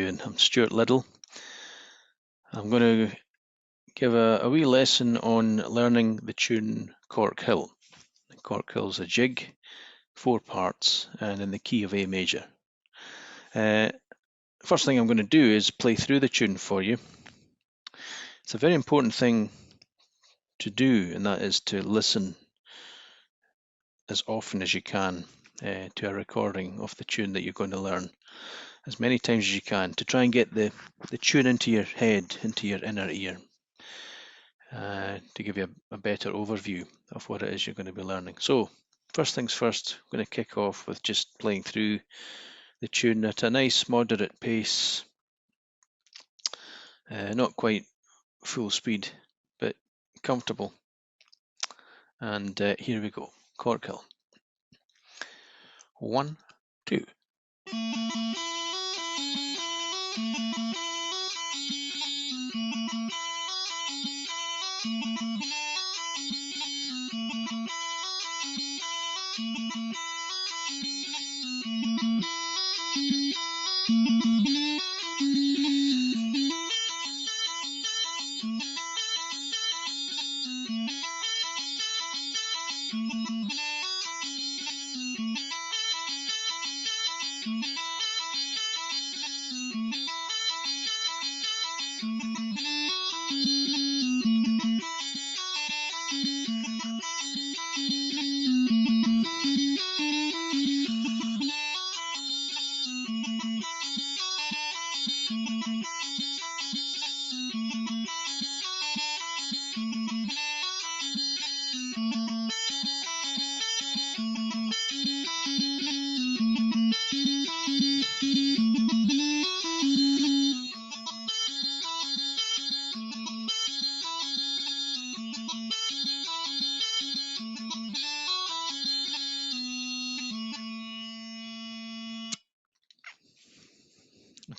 doing? I'm Stuart Liddell. I'm going to give a wee lesson on learning the tune Corkhill. Corkhill's a jig, 4 parts, and in the key of A major. First thing I'm going to do is play through the tune for you. It's a very important thing to do, and that is to listen as often as you can to a recording of the tune that you're going to learn, as many times as you can, to try and get the tune into your head, into your inner ear, to give you a better overview of what it is you're going to be learning. So first things first, I'm going to kick off with just playing through the tune at a nice moderate pace, not quite full speed, but comfortable. And here we go, Corkhill. 1, 2.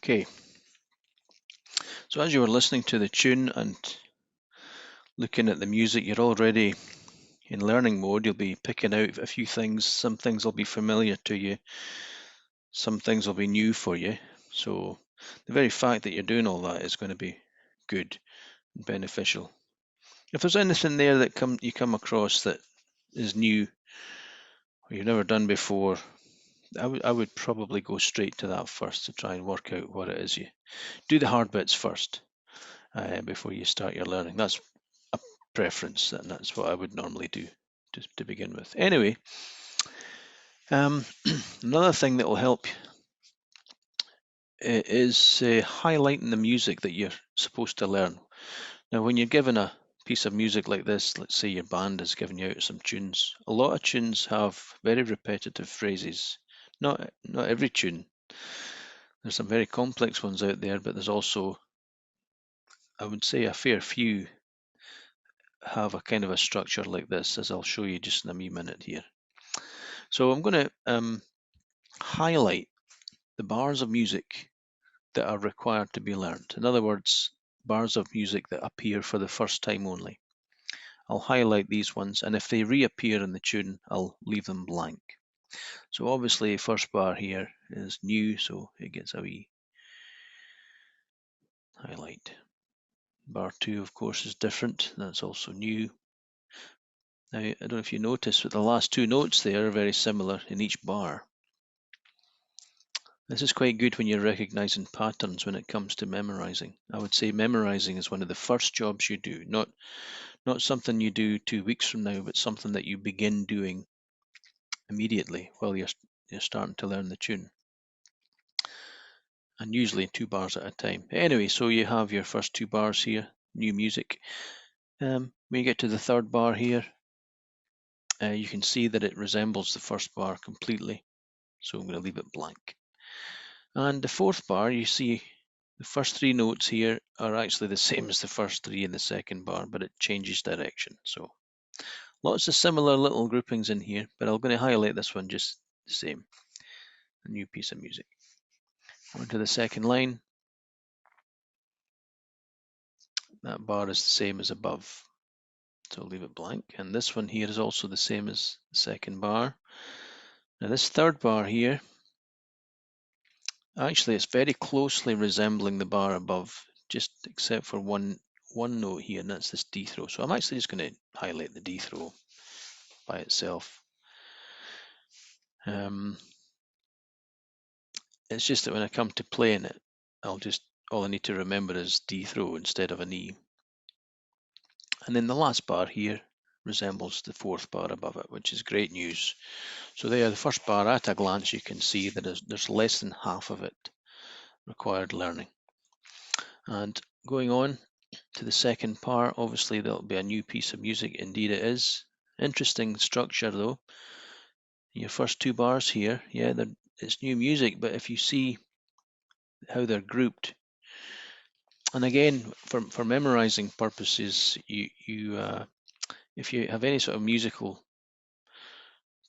Okay, so as you were listening to the tune and looking at the music, you're already in learning mode. You'll be picking out a few things. Some things will be familiar to you, some things will be new for you. So the very fact that you're doing all that is going to be good and beneficial. If there's anything there that you come across that is new or you've never done before, I would probably go straight to that first to try and work out what it is. You do the hard bits first before you start your learning. That's a preference, and that's what I would normally do to begin with. Anyway, another thing that will help is highlighting the music that you're supposed to learn. Now, when you're given a piece of music like this, let's say your band is giving you out some tunes. A lot of tunes have very repetitive phrases. Not every tune. There's some very complex ones out there, but there's also, I would say, a fair few have a kind of a structure like this, as I'll show you just in a wee minute here. So I'm going to highlight the bars of music that are required to be learned. In other words, bars of music that appear for the first time only. I'll highlight these ones, and if they reappear in the tune, I'll leave them blank. So obviously, first bar here is new, so it gets a wee highlight. Bar 2, of course, is different. That's also new. Now, I don't know if you notice, but the last 2 notes there are very similar in each bar. This is quite good when you're recognizing patterns when it comes to memorizing. I would say memorizing is one of the first jobs you do, not something you do 2 weeks from now, but something that you begin doing immediately while you're starting to learn the tune. And usually 2 bars at a time. Anyway, so you have your first 2 bars here, new music. When you get to the 3rd bar here, you can see that it resembles the first bar completely. So I'm going to leave it blank. And the 4th bar, you see the first 3 notes here are actually the same as the first 3 in the 2nd bar, but it changes direction. So lots of similar little groupings in here, but I'm going to highlight this one just the same. A new piece of music. On to the 2nd line. That bar is the same as above, so I'll leave it blank. And this one here is also the same as the 2nd bar. Now this 3rd bar here, Actually, it's very closely resembling the bar above, just except for one note here, and that's this D throw. So I'm actually just going to highlight the D throw by itself. It's just that when I come to playing it, all I need to remember is D throw instead of an E. And then the last bar here resembles the fourth bar above it, which is great news. So there, the first bar, at a glance, you can see that there's less than half of it required learning. And going on to the second part, obviously there'll be a new piece of music. Indeed it is. Interesting structure though. Your first two bars here, yeah, it's new music, but if you see how they're grouped, and again, for memorizing purposes, if you have any sort of musical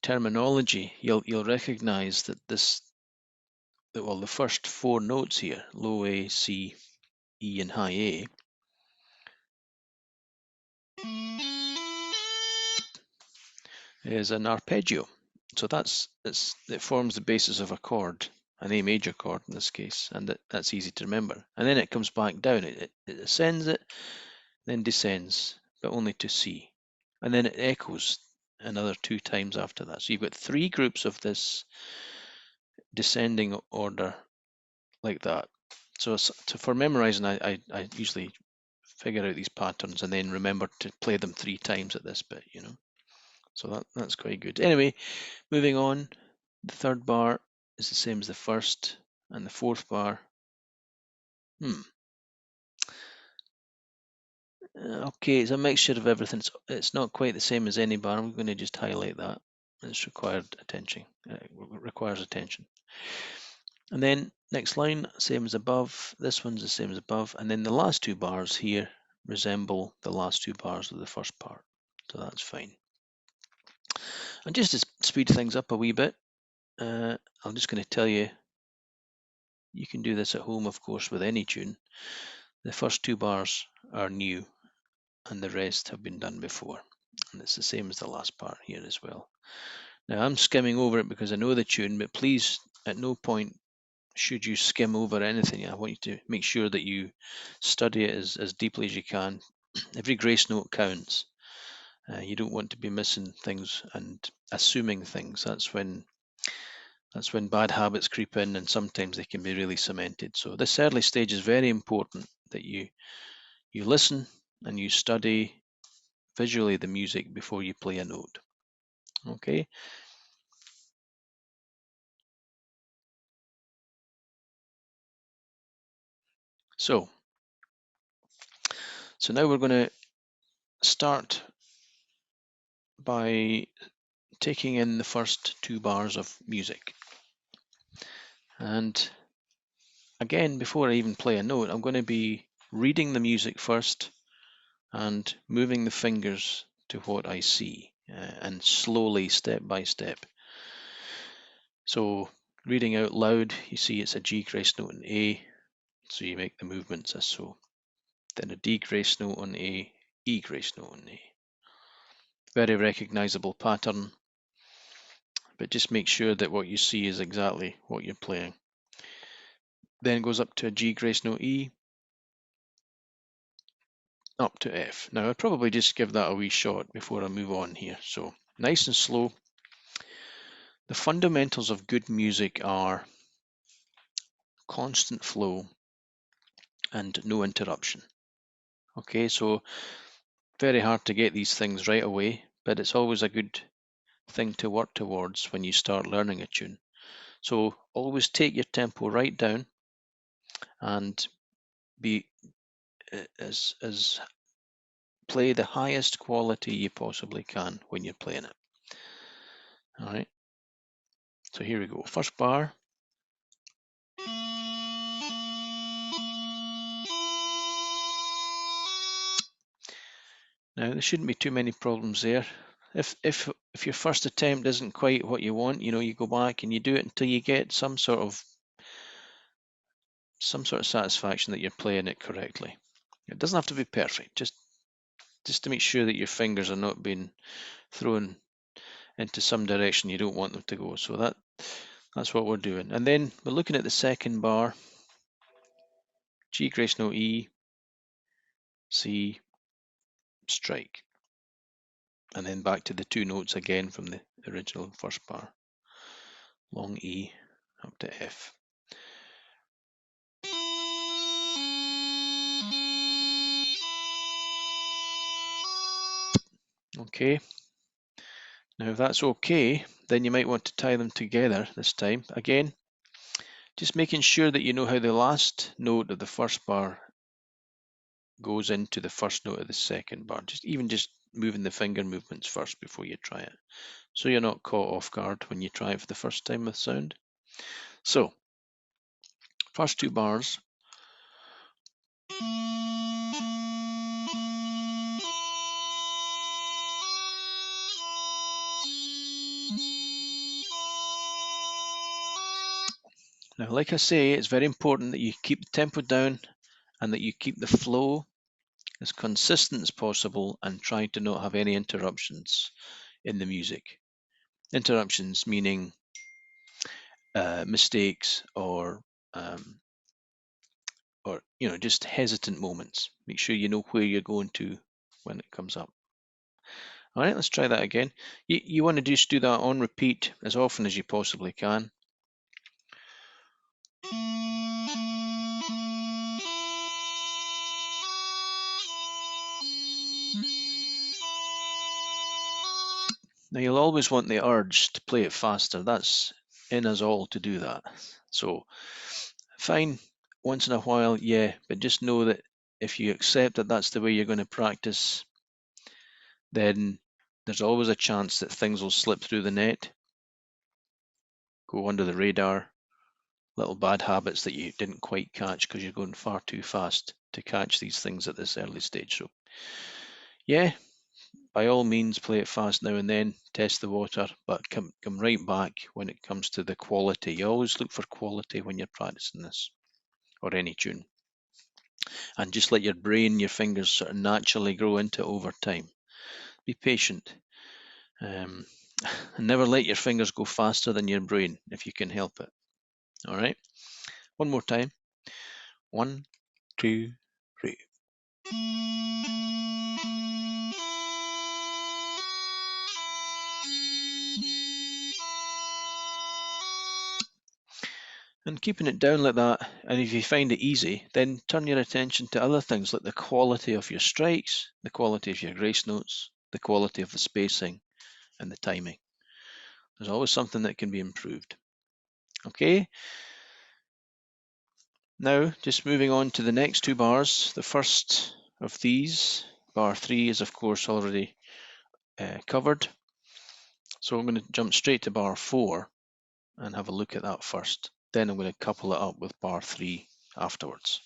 terminology, you'll recognize that the first four notes here, low A, C, E, and high A, is an arpeggio. So it forms the basis of a chord, an A major chord in this case, and that's easy to remember. And then it comes back down. It ascends it, then descends, but only to C. And then it echoes another 2 times after that. So you've got 3 groups of this descending order like that. So for memorizing, I usually figure out these patterns and then remember to play them 3 times at this bit, So that's quite good. Anyway, moving on, the third bar is the same as the first, and the fourth bar. Okay, it's a mixture of everything. It's not quite the same as any bar. I'm going to just highlight that. It's required attention. Requires attention. And then next line, same as above. This one's the same as above. And then the last 2 bars here resemble the last 2 bars of the first part. So that's fine. And just to speed things up a wee bit, I'm just going to tell you, you can do this at home, of course, with any tune. The first 2 bars are new and the rest have been done before. And it's the same as the last part here as well. Now I'm skimming over it because I know the tune, but please, at no point should you skim over anything. I want you to make sure that you study it as deeply as you can. Every grace note counts. You don't want to be missing things and assuming things. That's when bad habits creep in, and sometimes they can be really cemented. So this early stage is very important, that you listen and you study visually the music before you play a note. Okay. So now we're going to start by taking in the first 2 bars of music. And again, before I even play a note, I'm going to be reading the music first and moving the fingers to what I see, and slowly, step by step. So reading out loud, you see it's a G grace note on A, so you make the movements as so. Then a D grace note on A, E grace note on A. Very recognizable pattern, but just make sure that what you see is exactly what you're playing. Then goes up to a G grace note E, up to F. Now I'd probably just give that a wee shot before I move on here. So nice and slow. The fundamentals of good music are constant flow and no interruption. Okay, so very hard to get these things right away, but it's always a good thing to work towards when you start learning a tune. So always take your tempo right down and be as play the highest quality you possibly can when you're playing it. All right. So here we go. First bar. Now there shouldn't be too many problems there. If your first attempt isn't quite what you want, you go back and you do it until you get some sort of satisfaction that you're playing it correctly. It doesn't have to be perfect, just to make sure that your fingers are not being thrown into some direction you don't want them to go. So That's what we're doing. And then we're looking at the second bar, G grace note E, C, strike. And then back to the two notes again from the original first bar. Long E up to F. Okay. Now if that's okay, then you might want to tie them together this time. Again, just making sure that you know how the last note of the first bar goes into the first note of the second bar. Just moving the finger movements first before you try it, so you're not caught off guard when you try it for the first time with sound. So, first two bars. Now, like I say, it's very important that you keep the tempo down and that you keep the flow as consistent as possible and try to not have any interruptions in the music. Interruptions meaning mistakes or just hesitant moments. Make sure you know where you're going to when it comes up. All right, let's try that again. You want to just do that on repeat as often as you possibly can. Now you'll always want the urge to play it faster. That's in us all to do that. So fine, once in a while, yeah, but just know that if you accept that that's the way you're going to practice, then there's always a chance that things will slip through the net, go under the radar, little bad habits that you didn't quite catch because you're going far too fast to catch these things at this early stage. So yeah, by all means play it fast now and then, test the water, but come right back when it comes to the quality. You always look for quality when you're practicing this or any tune, and just let your brain, your fingers sort of naturally grow into it over time. Be patient, and never let your fingers go faster than your brain if you can help it. All right, one more time. 1, 2, 3. And keeping it down like that, and if you find it easy, then turn your attention to other things like the quality of your strikes, the quality of your grace notes, the quality of the spacing, and the timing. There's always something that can be improved. Okay, now just moving on to the next two bars. The first of these, bar 3, is of course already covered. So I'm going to jump straight to bar 4 and have a look at that first. Then I'm going to couple it up with bar 3 afterwards.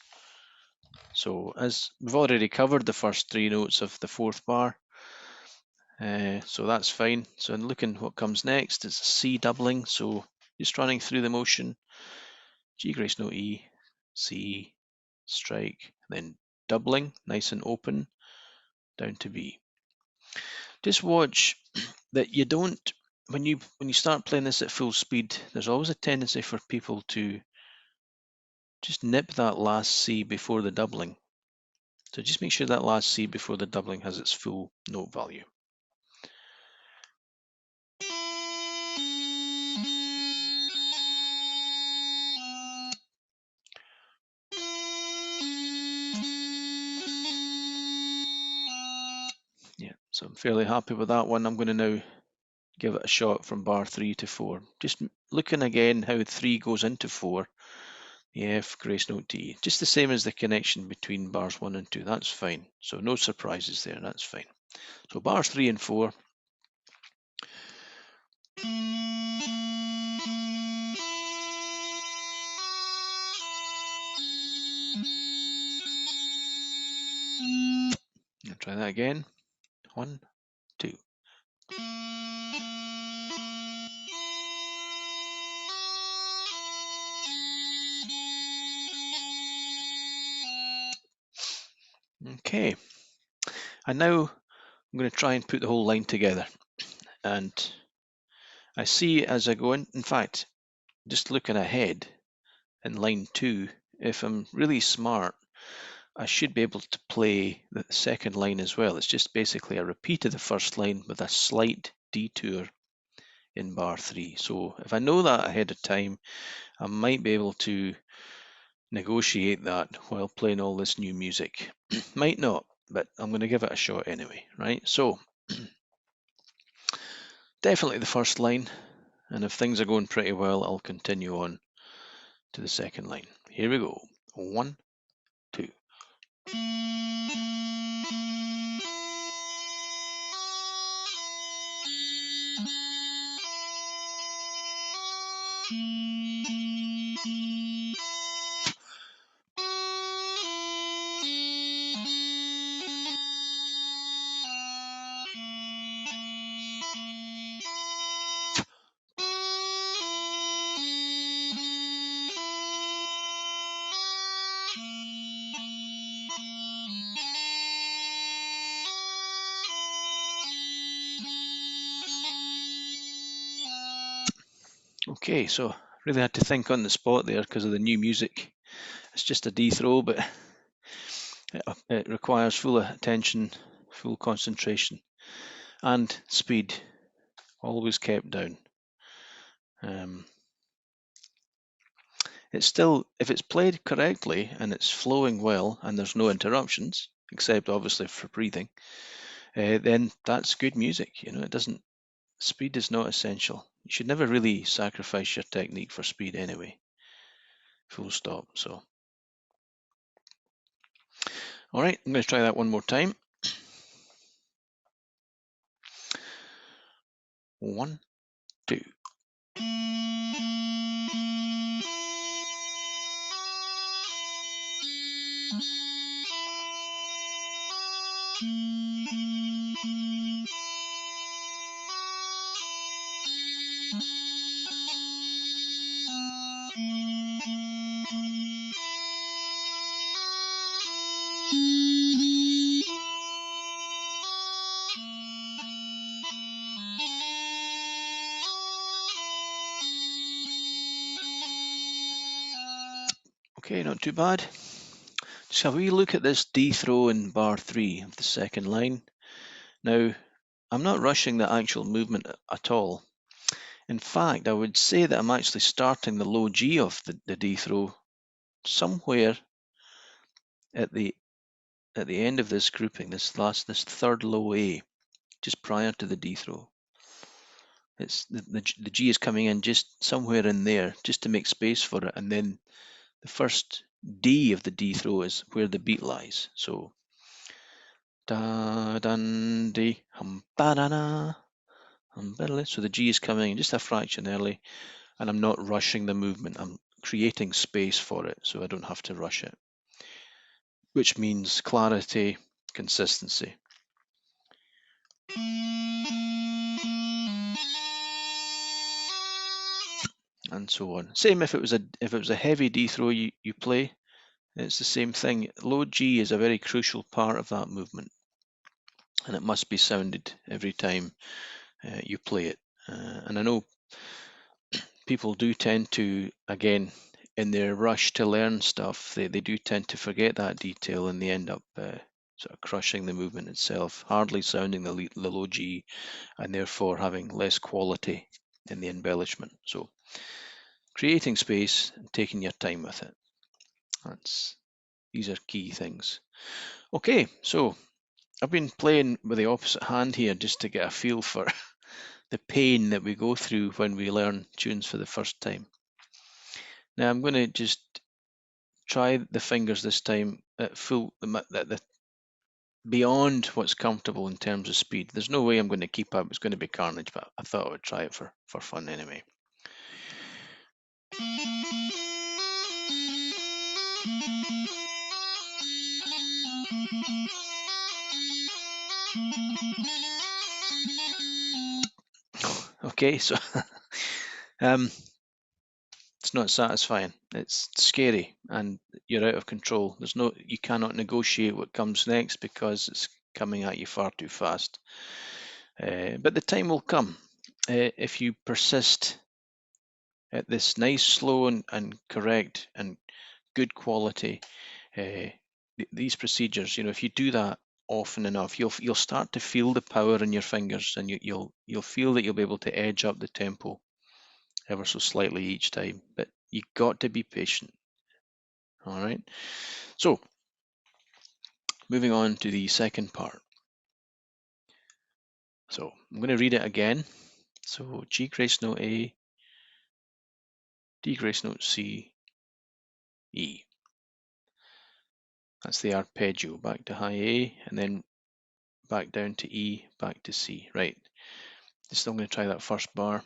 So as we've already covered the first 3 notes of the fourth bar, so that's fine. So in looking what comes next, it's a C doubling. So just running through the motion, G grace note E, C, strike, then doubling, nice and open, down to B. Just watch that you don't, when you start playing this at full speed, there's always a tendency for people to just nip that last C before the doubling. So just make sure that last C before the doubling has its full note value. Yeah, so I'm fairly happy with that one. I'm going to now give it a shot from bar 3 to 4. Just looking again how 3 goes into 4, the F, grace note D. Just the same as the connection between bars 1 and 2. That's fine. So no surprises there. That's fine. So bars 3 and 4. I'll try that again. 1, 2. Okay. And now I'm going to try and put the whole line together. And I see as I go in fact, just looking ahead in line 2, if I'm really smart, I should be able to play the second line as well. It's just basically a repeat of the first line with a slight detour in bar 3. So if I know that ahead of time, I might be able to negotiate that while playing all this new music. Might not, but I'm going to give it a shot anyway, right? So definitely the first line, and if things are going pretty well, I'll continue on to the second line. Here we go. 1, 2. Okay, so really had to think on the spot there because of the new music. It's just a D throw, but it requires full attention, full concentration, and speed, always kept down. It's still, if it's played correctly and it's flowing well and there's no interruptions, except obviously for breathing, then that's good music. It doesn't, speed is not essential. You should never really sacrifice your technique for speed anyway. Full stop. So, all right, I'm going to try that one more time. 1, 2. Okay, not too bad. Shall we look at this D throw in bar 3 of the second line? Now, I'm not rushing the actual movement at all. In fact, I would say that I'm actually starting the low G of the D throw somewhere at the end of this grouping, this third low A, just prior to the D throw. It's the G is coming in just somewhere in there, just to make space for it, and then the first D of the D throw is where the beat lies. So da dun di hum ba da na hum ba da. So the G is coming in just a fraction early, and I'm not rushing the movement. I'm creating space for it, so I don't have to rush it, which means clarity, consistency. And so on. Same if it was a heavy D throw you play, it's the same thing. Low G is a very crucial part of that movement, and it must be sounded every time you play it. And I know people do tend to, again, in their rush to learn stuff, they do tend to forget that detail, and they end up sort of crushing the movement itself, hardly sounding the low G, and therefore having less quality in the embellishment. So creating space and taking your time with it. These are key things. Okay, so I've been playing with the opposite hand here just to get a feel for the pain that we go through when we learn tunes for the first time. Now I'm going to just try the fingers this time at full, beyond what's comfortable in terms of speed. There's no way I'm going to keep up. It's going to be carnage, but I thought I would try it for fun anyway. Okay, so it's not satisfying. It's scary, and you're out of control. You cannot negotiate what comes next because it's coming at you far too fast. But the time will come if you persist at this nice, slow and correct and good quality, these procedures, if you do that often enough, you'll start to feel the power in your fingers, and you'll feel that you'll be able to edge up the tempo ever so slightly each time. But you got to be patient. All right. So moving on to the second part. So I'm going to read it again. So G grace note A, D grace note C, E. That's the arpeggio, back to high A, and then back down to E, back to C. Right. Just I'm going to try that first bar.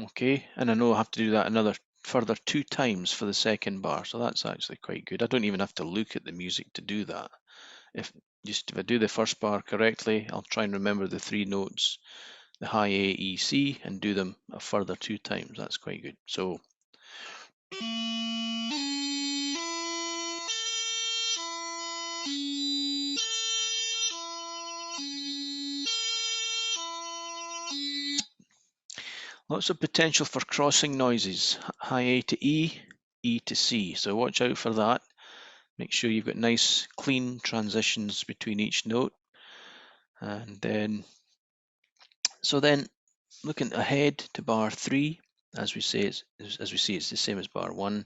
Okay, and I know I have to do that another further 2 times for the second bar, so that's actually quite good. I don't even have to look at the music to do that. If I do the first bar correctly, I'll try and remember the 3 notes, the high A, E, C, and do them a further 2 times. That's quite good. So lots of potential for crossing noises, high A to E, E to C. So watch out for that. Make sure you've got nice clean transitions between each note. And then looking ahead to bar 3, as we see, it's the same as bar 1.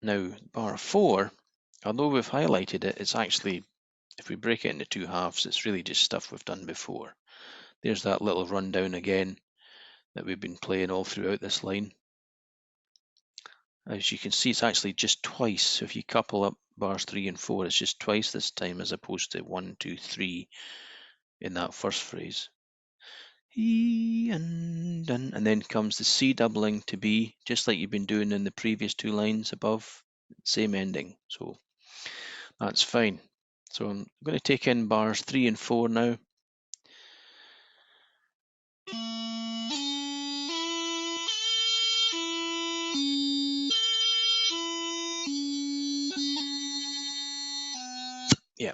Now bar 4, although we've highlighted it, it's actually, if we break it into 2 halves, it's really just stuff we've done before. There's that little rundown again that we've been playing all throughout this line. As you can see, it's actually just twice. So if you couple up bars 3 and 4, it's just twice this time, as opposed to 1, 2, 3 in that first phrase. E and then comes the C doubling to B, just like you've been doing in the previous 2 lines above. Same ending, so that's fine. So I'm going to take in bars 3 and 4 now. Yeah,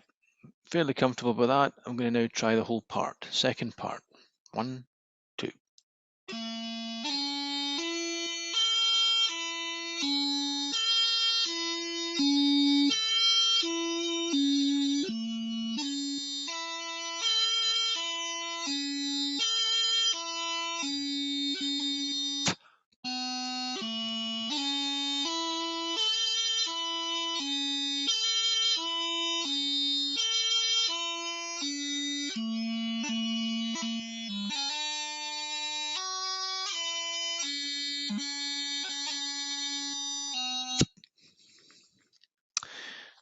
fairly comfortable with that. I'm going to now try the whole part, second part. 1, 2.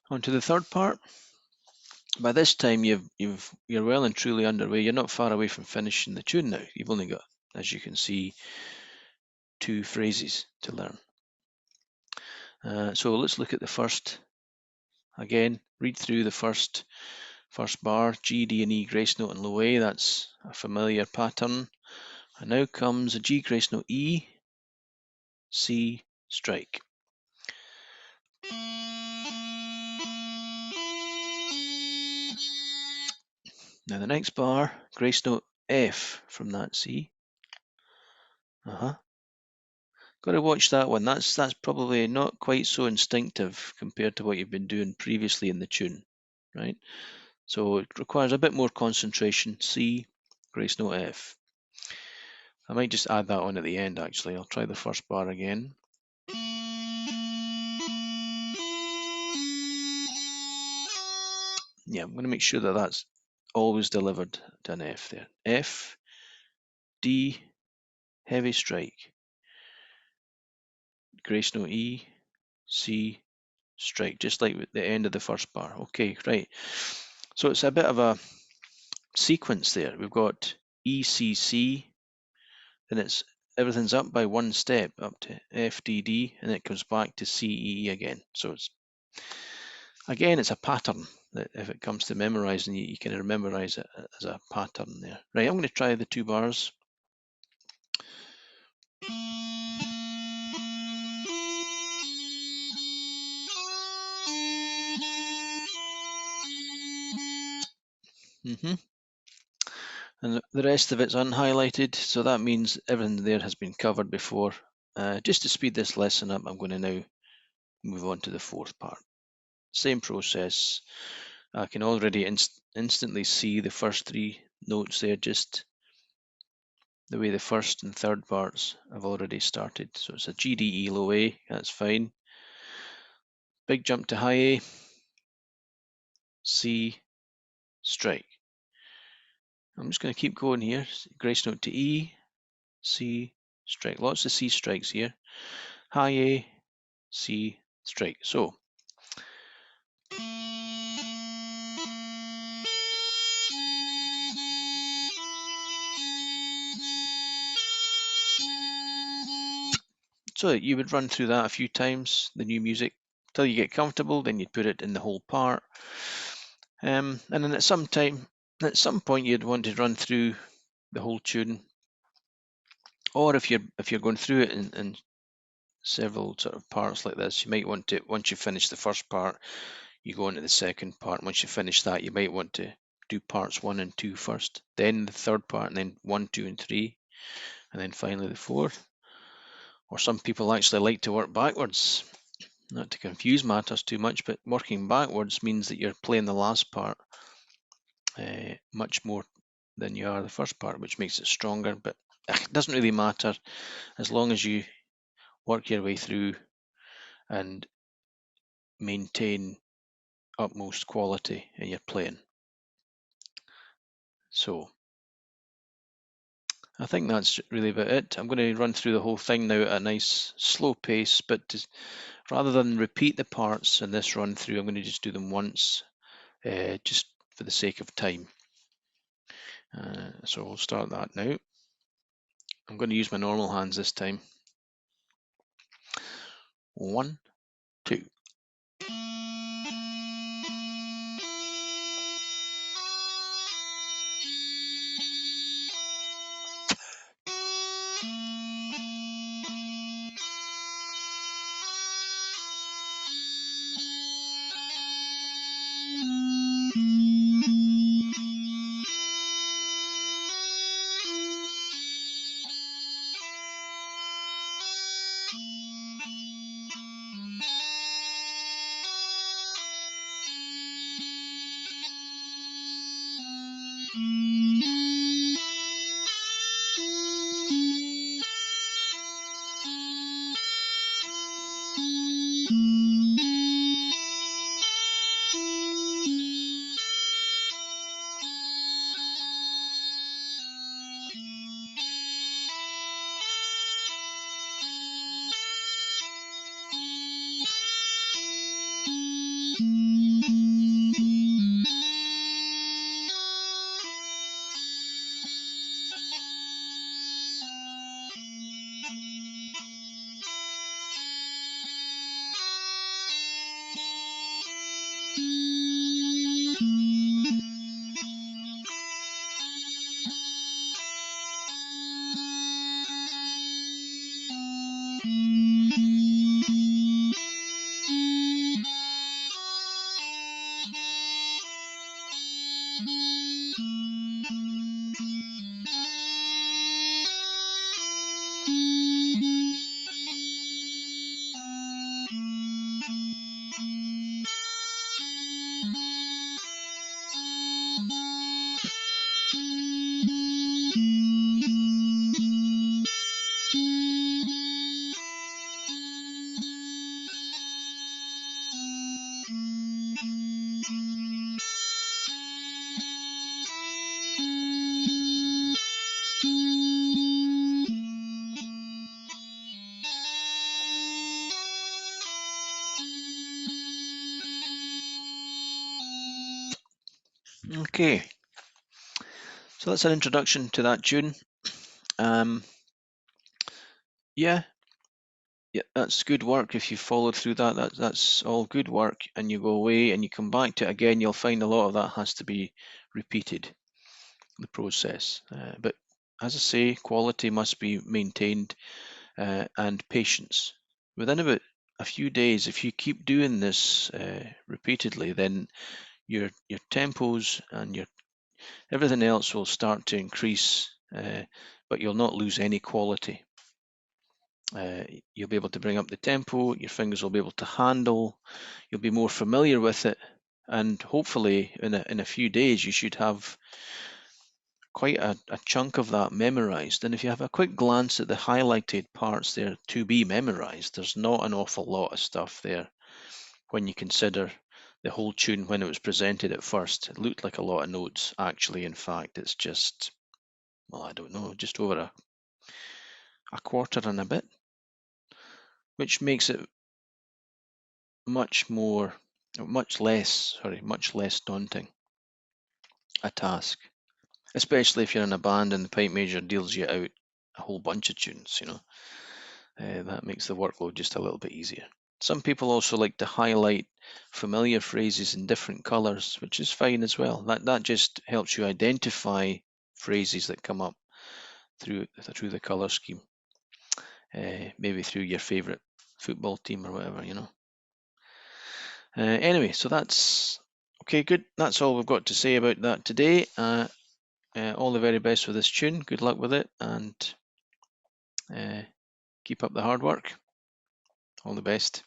On to the third part. By this time, you're well and truly underway. You're not far away from finishing the tune now. You've only got, as you can see, 2 phrases to learn. So let's look at the first. Again, read through the first bar, G, D, and E grace note and low A. That's a familiar pattern. And now comes a G grace note E, C, strike. Now the next bar, grace note F from that C. Got to watch that one. That's probably not quite so instinctive compared to what you've been doing previously in the tune, right? So it requires a bit more concentration. C, grace note F. I might just add that on at the end, actually. I'll try the first bar again. Yeah, I'm going to make sure that that's always delivered to an F there. F, D, heavy strike. Grace note E, C, strike, just like the end of the first bar. Okay, right. So it's a bit of a sequence there. We've got E, C, C, then everything's up by 1 step up to F, D, D, and it comes back to C, E, E again. So it's a pattern that if it comes to memorizing, you can memorize it as a pattern there. Right, I'm going to try the 2 bars. And the rest of it's unhighlighted, so that means everything there has been covered before. Just to speed this lesson up, I'm going to now move on to the fourth part. Same process. I can already instantly see the first three notes there, just the way the first and third parts have already started. So it's a G, D, E, low A, that's fine. Big jump to high A, C, strike. I'm just going to keep going here. Grace note to E, C, strike. Lots of C strikes here. High A, C, strike. So you would run through that a few times, the new music, till you get comfortable. Then you'd put it in the whole part, and then at some point, you'd want to run through the whole tune. Or if you're going through it in several sort of parts like this, you might want to, once you finish the first part, you go into the second part. Once you finish that, you might want to do parts 1 and 2 first, then the third part, and then 1, 2, and 3, and then finally the fourth. Or some people actually like to work backwards. Not to confuse matters too much, but working backwards means that you're playing the last part much more than you are the first part, which makes it stronger. But it doesn't really matter as long as you work your way through and maintain utmost quality in your playing. So I think that's really about it. I'm going to run through the whole thing now at a nice slow pace, but rather than repeat the parts in this run through, I'm going to just do them once, just for the sake of time. So we'll start that now. I'm going to use my normal hands this time. 1, 2. Okay, so that's an introduction to that tune. Yeah, that's good work. If you followed through that's all good work, and you go away and you come back to it again, you'll find a lot of that has to be repeated, the process. But as I say, quality must be maintained, and patience. Within about a few days, if you keep doing this repeatedly, then your tempos and everything else will start to increase, but you'll not lose any quality. You'll be able to bring up the tempo, your fingers will be able to handle, you'll be more familiar with it, and hopefully in a few days you should have quite a chunk of that memorized. And if you have a quick glance at the highlighted parts there to be memorized, there's not an awful lot of stuff there when you consider the whole tune when it was presented at first. It looked like a lot of notes. Actually, in fact, it's just, well, I don't know, just over a quarter and a bit, which makes it much less daunting a task, especially if you're in a band and the pipe major deals you out a whole bunch of tunes, that makes the workload just a little bit easier. Some people also like to highlight familiar phrases in different colors, which is fine as well. That just helps you identify phrases that come up through the color scheme, maybe through your favorite football team or whatever, Anyway, so that's okay. Good. That's all we've got to say about that today. All the very best with this tune. Good luck with it, and keep up the hard work. All the best.